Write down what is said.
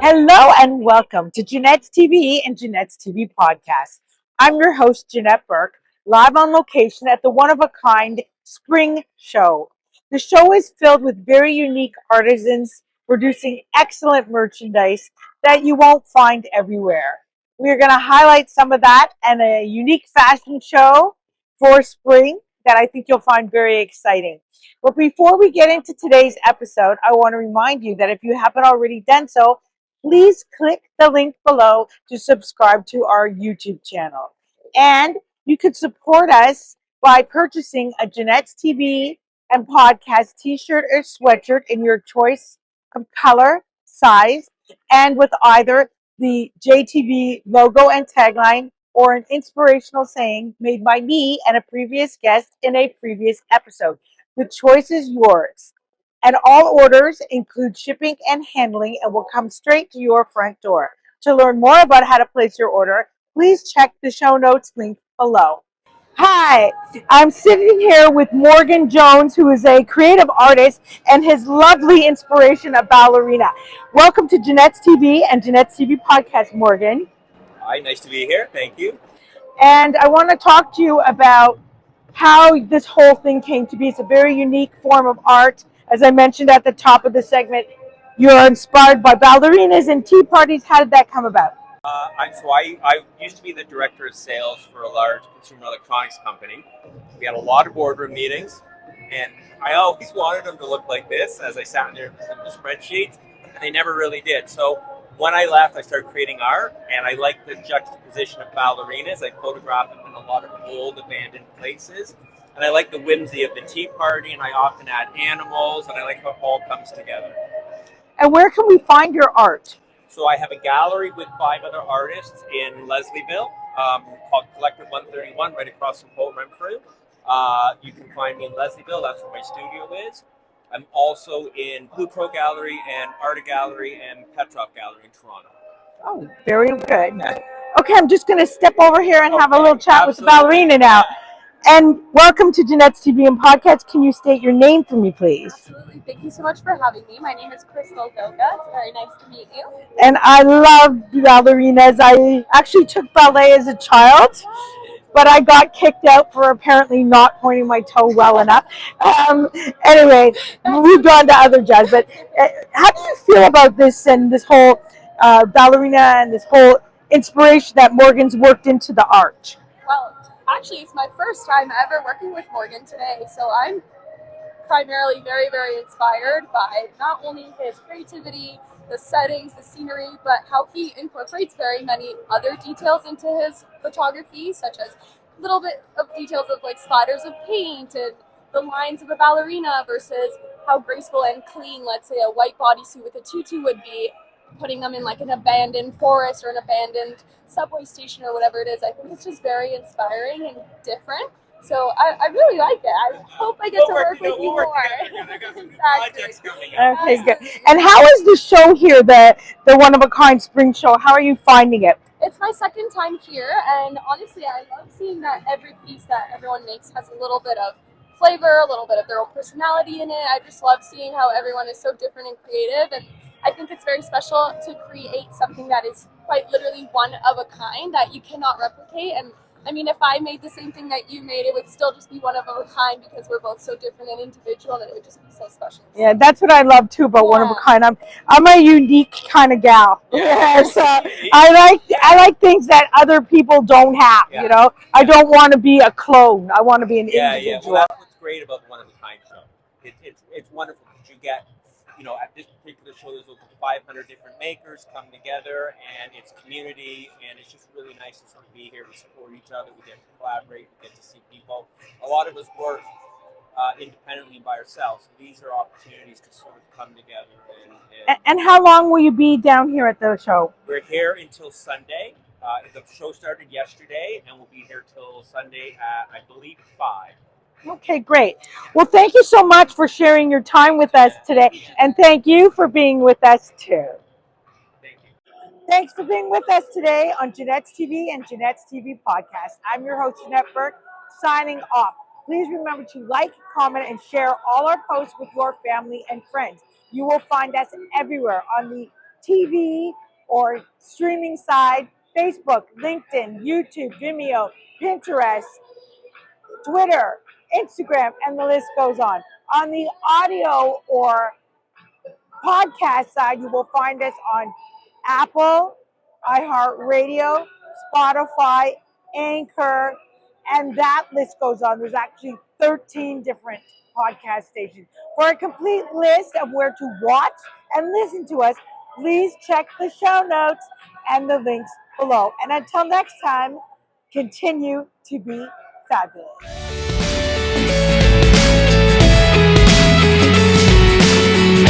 Hello and welcome to Janette's TV and Janette's TV podcast. I'm your host, Janette Burke, live on location at the one-of-a-kind spring show. The show is filled with very unique artisans producing excellent merchandise that you won't find everywhere. We are going to highlight some of that and a unique fashion show for spring that I think you'll find very exciting. But before we get into today's episode, I want to remind you that if you haven't already done so, please click the link below to subscribe to our YouTube channel. And you could support us by purchasing a Janette's TV and podcast t-shirt or sweatshirt in your choice of color, size, and with either the JTV logo and tagline or an inspirational saying made by me and a previous guest in a previous episode. The choice is yours. And all orders include shipping and handling and will come straight to your front door. To learn more about how to place your order, please check the show notes link below. Hi, I'm sitting here with Morgan Jones, who is a creative artist, and his lovely inspiration, a ballerina. Welcome to Janette's TV and Janette's TV podcast, Morgan. Hi, nice to be here. Thank you. And I want to talk to you about how this whole thing came to be. It's a very unique form of art. As I mentioned at the top of the segment, you're inspired by ballerinas and tea parties. How did that come about? I used to be the director of sales for a large consumer electronics company. We had a lot of boardroom meetings, and I always wanted them to look like this as I sat in there with the spreadsheets, and they never really did. So when I left, I started creating art, and I like the juxtaposition of ballerinas. I photograph them in a lot of old, abandoned places. And I like the whimsy of the tea party, and I often add animals, and I like how it all comes together. And where can we find your art? So I have a gallery with 5 other artists in Leslieville called Collective 131, right across from Port Renfrew. You can find me in Leslieville. That's where my studio is. I'm also in Blue Crow Gallery and Art Gallery and Petrov Gallery in Toronto. Oh, very good. Okay, I'm just going to step over here and have a little chat with the ballerina now. And welcome to Janette's TV and podcast. Can you state your name for me, please? Absolutely. Thank you so much for having me. My name is Crystal Goga. It's very nice to meet you. And I love ballerinas. I actually took ballet as a child, but I got kicked out for apparently not pointing my toe well enough. Anyway, moved on to other jazz. But how do you feel about this and this whole ballerina and this whole inspiration that Morgan's worked into the art? Well, actually, it's my first time ever working with Morgan today, so I'm primarily very, very inspired by not only his creativity, the settings, the scenery, but how he incorporates very many other details into his photography, such as a little bit of details of like splatters of paint and the lines of a ballerina versus how graceful and clean, let's say, a white bodysuit with a tutu would be, putting them in like an abandoned forest or an abandoned subway station or whatever it is. I think it's just very inspiring and different. So I really like it. I hope I get to work with you more. Exactly. Okay, good. And how is the show here, the one-of-a-kind spring show? How are you finding it? It's my second time here, and honestly, I love seeing that every piece that everyone makes has a little bit of flavor, a little bit of their own personality in it. I just love seeing how everyone is so different and creative, and I think it's very special to create something that is quite literally one of a kind that you cannot replicate. And I mean, if I made the same thing that you made, it would still just be one of a kind because we're both so different and individual, and it would just be so special. Yeah, that's what I love too about one of a kind. I'm a unique kind of gal. Yeah, so I like things that other people don't have. Yeah. You know, I don't want to be a clone. I want to be an individual. Yeah. Well, that's what's great about the one of a kind show. It's wonderful that you get. You know, at this particular show, there's over 500 different makers come together, and it's community, and it's just really nice to sort of be here. We support each other, we get to collaborate, we get to see people. A lot of us work independently by ourselves. So these are opportunities to sort of come together. And how long will you be down here at the show? We're here until Sunday. The show started yesterday, and we'll be here till Sunday at, I believe, 5. Okay, great. Well, thank you so much for sharing your time with us today, and thank you for being with us too. Thank you. Thanks for being with us today on Janette's TV and Janette's TV podcast. I'm your host, Janette Burke, signing off. Please remember to like, comment, and share all our posts with your family and friends. You will find us everywhere on the TV or streaming side, Facebook, LinkedIn, YouTube, Vimeo, Pinterest, Twitter, Instagram, and the list goes on. On the audio or podcast side, you will find us on Apple, iHeartRadio, Spotify, Anchor, and that list goes on. There's actually 13 different podcast stations. For a complete list of where to watch and listen to us, please check the show notes and the links below. And until next time, continue to be fabulous.